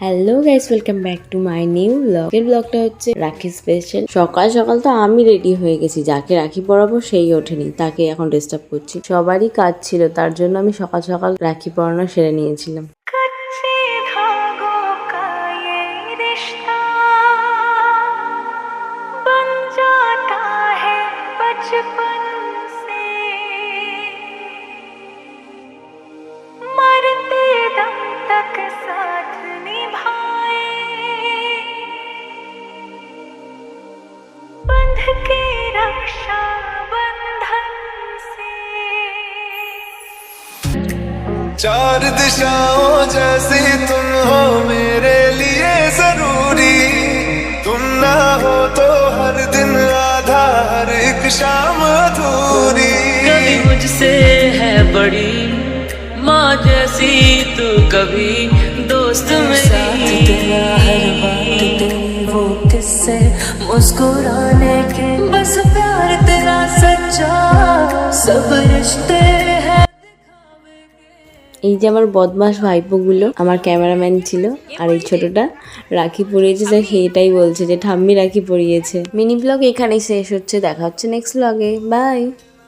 Hello guys, welcome back to my new blog. এর ব্লগটা হচ্ছে রাখি স্পেশাল। সকাল সকাল তো আমি রেডি হয়ে গেছি, যাকে রাখি পরাবো সেই ওঠেনি, তাকে এখন ডিস্টার্ব করছি। সবারই কাজ ছিল, তার জন্য আমি সকাল সকাল রাখি পরানো সেরে নিয়েছিলাম। चार दिशाओं जैसी तुम हो मेरे लिए जरूरी, तुम ना हो तो हर दिन आधा हर एक शाम अधूरी। कभी मुझसे है बड़ी माँ जैसी तू, कभी दोस्त मेरी। तेरा हर बात तेरी वो किस्से मुस्कुराने के, बस प्यार तेरा सच्चा सब रिश्ते हैं। এই যে আমার বদমাস ভাইপোগুলো আমার ক্যামেরাম্যান ছিল, আর এই ছোটটা রাখি পরিয়েছে, তাই সেটাই বলছে যে ঠাম্মি রাখি পরিয়েছে। মিনি ব্লগ এখানেই শেষ হচ্ছে, দেখা হচ্ছে নেক্সট ব্লগে, বাই।